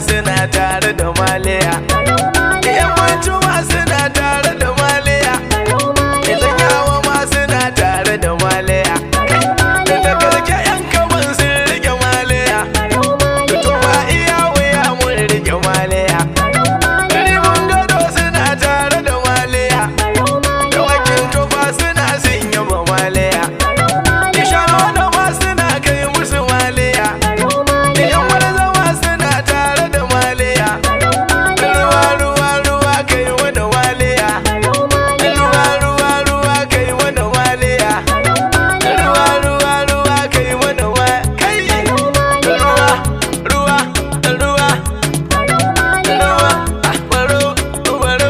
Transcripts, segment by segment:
suna tare da Maliya, yan Mantuwa suna tare da Maliya, Zanyawa ma suna tare da Maliya, da garke yan kaban sun rike Maliya, da tuba iya wuya mun rike Maliya, rimin gado suna tare da Maliya, da wakin tuba suna sun yaba Maliya, ishano da ma suna kai musu Maliya, da yan marzama suna tare da Maliya, ruwa ruwa ruwa kai wani Maliya, ruwa ruwa ruwa kai wani Maliya, ruwa ruwa ruwa kai wani kai ruwa ruwa ruwa ruwa Barau Barau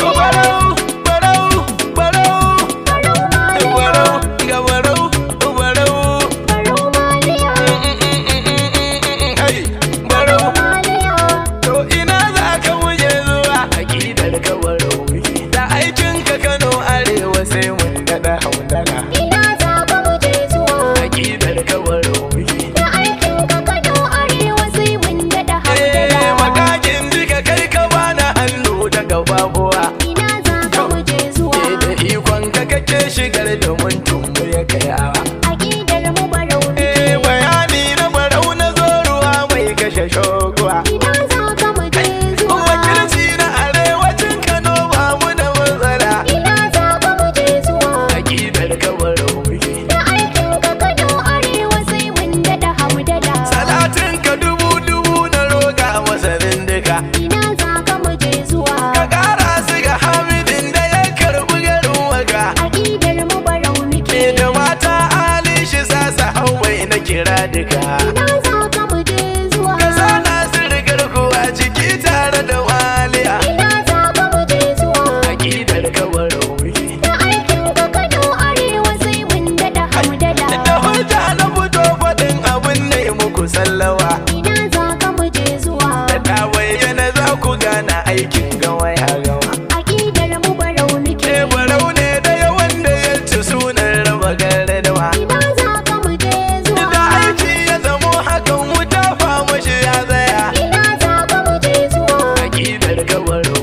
Barau Barau Barau Barau ga Barau Barau hey Barau to ina za ka muje zuwa akidar ka Barau da aikin ka Kano arewa sai mun dada haudana akidar ka Barau makakin jika kai ka bana hannu da gababuwa da ikon ka kake shigar da mutum ya kai awa bayani na Barau na zo ruwa mai kashe shoguwa wakilci na arewacin Kano ba mu da matsala akidar ka Barau salatin ka dubu dubu na roga masanin duka ka kara su ga hamidin da ya karbi garin waka da mata ali shi sasa hawai na kira duka ka sa NASIRU garkuwa ciki tare da Maliya akidar ka Barau da hujja na fito faɗin abin ne muku sallawa da ta bayyana za ku gana aikin gawa ya gama Barau ne da yawan da ya ci sunan raba gardama da aiki ya zamo hakan wuta fama shi ya tsaya akidar ka Barau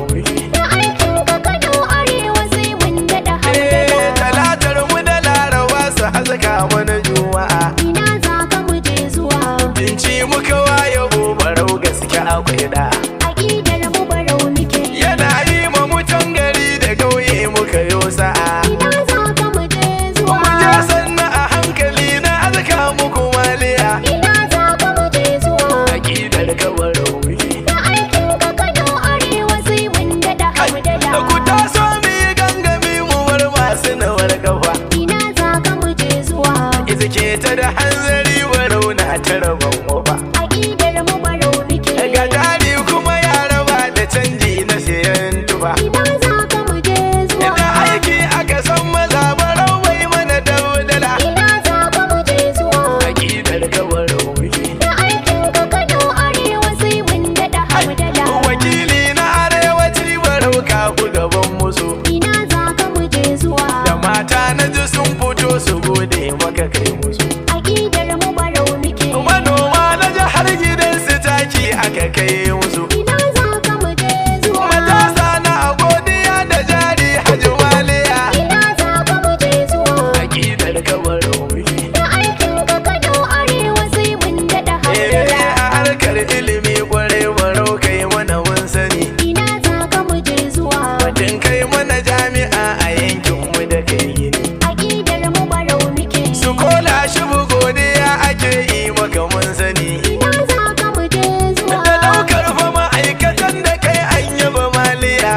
talatar mu da laraba su haska mana juma'a binci muka waye Barau gaske akwai da yana yi ma mutan gari da gauye muka yo sa'a mu je sanna a hankali na azka muku Maliya akidar ka Barau ku taso mu yi gangami mu bar masu nawar kafa izike ta da hanzari Barau na ta rabon wafa ga jari kuma ya raba da canji na siyan tufa da aiki aka san maza Barau bai mana daudala akidar ka Barau wakili na arewaci Barau ka ku gaban musu da mata na ji sun fito su gode maka kai musu manoma na ji har gidan su taki aka kai musu matasa na godiya da jari Hajji Maliya akidar ka Barau a harkar ilimi kwarai Barau kai mana mun sani batun kai mana jami'a a yankinmu da kai gini su kola shi godiya ake yi maka mun sani da daukar fa ma'aikatan da kai an yaba Maliya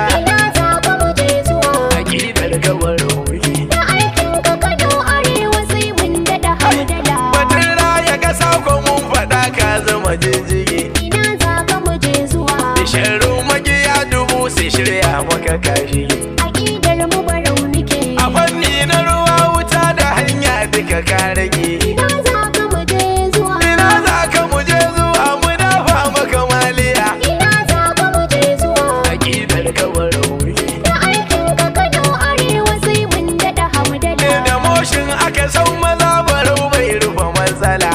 akidar ka Barau batun raya kasa ko mun faɗa ka zama jinjigi da sharru magiya dubu sai shirya maka kashi a fanni na ruwa wuta da hanya duka ka rage ina za ka muje zuwa mu dafa maka Maliya akidar ka Barau da moshin aka san maza Barau bai rufe matsala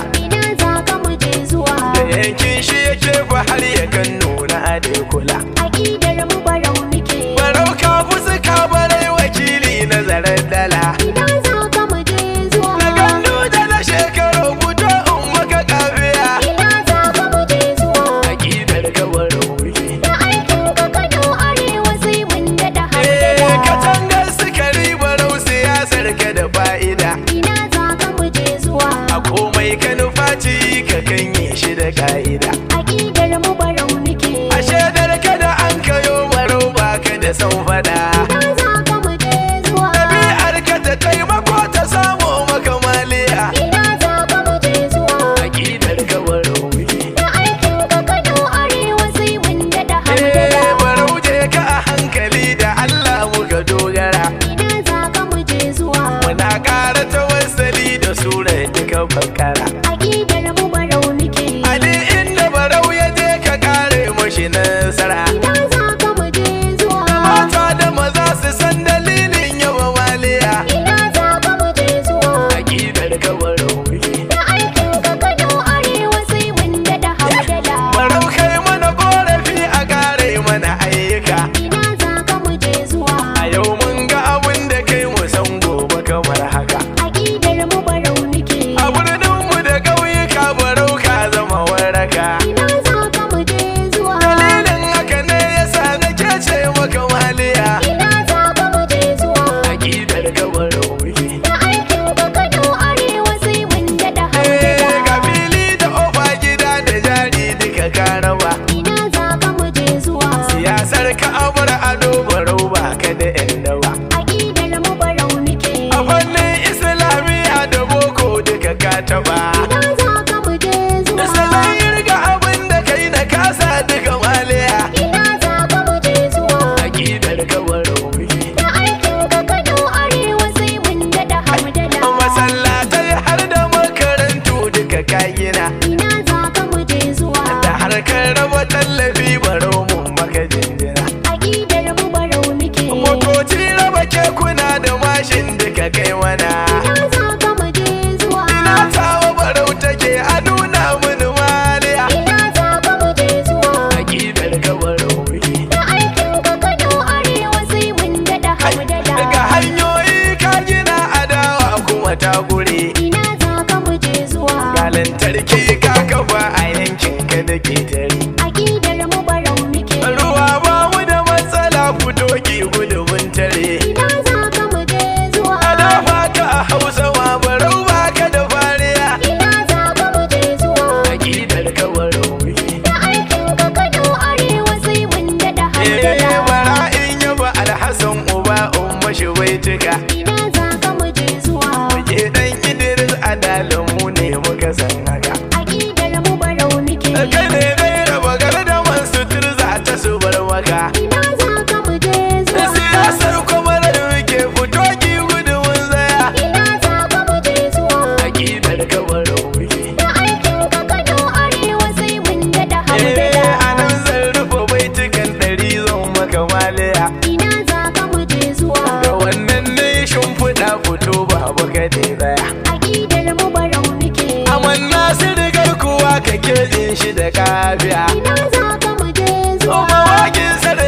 da yankin shi yake fa har ya kan nuna ade kula. Aƙidar mu barau muke. Barau ka fuska barai wakili na zaren dala. Ina za ka mu je zuwa. Na gandu da na shekaru fito in maka kafiya. Ina za ka mu je zuwa. Aƙidar ka barau muke. Da aikin ka Kano Arewa sai mun daɗa hankala. Katangar sukari barau siyasar ka da fa'ida. Ina za ka mu je zuwa. A komai ka nufaci ka kanye shi da ka'ida. Aƙidar mu barau muke. A shaidar ka da an kayo barau baka da san fada. Ina za ka mu je zuwa. Ɗabi'ar ka ta taimako ta samu maka maliya. Ina za ka mu je zuwa. Aƙidar ka barau muke. Da aikin ka Kano Arewa sai mun daɗa hankala. Barau je ka a hankali da Allah muka dogara. Ina za ka mu je zuwa. Muna ƙara tawassali da surar duka bakara. Aƙidar mu barau muke. Ali inda barau ya je ka kare mashi nasara. Ina za ka mu je zuwa. Mata da maza su san dalilin yawa maliya. Ina za ka mu je zuwa. Aƙidar ka barau muke. Da aikin ka Kano Arewa sai mun daɗa hankala. Barau kai mana korafi a kare mana ayyuka. Ina za ka mu je zuwa. A yau mun ga abin da kai mu san gobe kamar haka. Aƙidar mu barau muke. A birninmu da ƙauyuka barau ka zama waraka. Ina za ka mu je zuwa. Dalilin haka ne yasa nake ce maka maliya. Ina za ka mu je zuwa. Aƙidar ka barau muke. Da aikin ka Kano Arewa sai mun daɗa hankala. Ga fili da ofa gida da jari duka ka raba. Ina za ka mu je zuwa. Siyasar ka abar ado barau ba ka da yan dawa. Aƙidar mu barau muke. A fannin islamiyya da boko duka ka taba. Ina za ka mu je zuwa. Salon yirga abin da kai na kasa duka maliya. Ina za ka mu je zuwa. Aƙidar ka barau muke. Da aikin ka Kano Arewa sai mun daɗa hamdala. Masallatai har da makarantu duka ka gina. Ina za ka mu je zuwa. Da harkar raba tallafi barau mun maka jinjina. Aƙidar mu barau muke. Motoci raba kekuna da mashin duka kai mana. Ina za ka mu je zuwa. Ina tawa barau take a nuna mini maliya. Ina za ka mu je zuwa. Aƙidar ka barau muke. Da aikin ka Kano Arewa sai mun daɗa hamdala. Daga hanyoyi ka gina adawa kuma ta gure. Ina za ka mu je zuwa. Ga lantarki ka kafa a yankin ka da ketare. Aƙidar mu barau muke. Ruwa ba mu da matsala fito ki gudun tare. Ina za ka mu je zuwa. A dafa ka a Hausa ma barau ba ka da fariya. Ina za ka mu je zuwa. Aƙidar ka barau muke. Da aikin ka Kano Arewa sai mun daɗa hamdala. Bara in yaba Alhassan uba umma shi baituka. Ina za ka mu je zuwa. Ke dan Idris adalin mu ne muka san haka. Aƙidar mu barau muke. Kai ne dai raba gardaman sutur za ta su bar maka. Ina za ka mu je zuwa. Siyasar kuma da muke fito ki gudun zaya. Ina za ka mu je zuwa. Aƙidar ka barau muke. Da aikin ka Kano Arewa sai mun daɗa hamdala. A nan zan rufe baitukan 100 zan maka maliya. Ina za ka mu je zuwa. Da wannan ne shimfiɗa fito babu ka zaya. Aƙidar mu barau muke. Aman NASIRU garkuwa ka kejin shi da kafiya. Ina za ka mu je zuwa. Mawaƙin sa da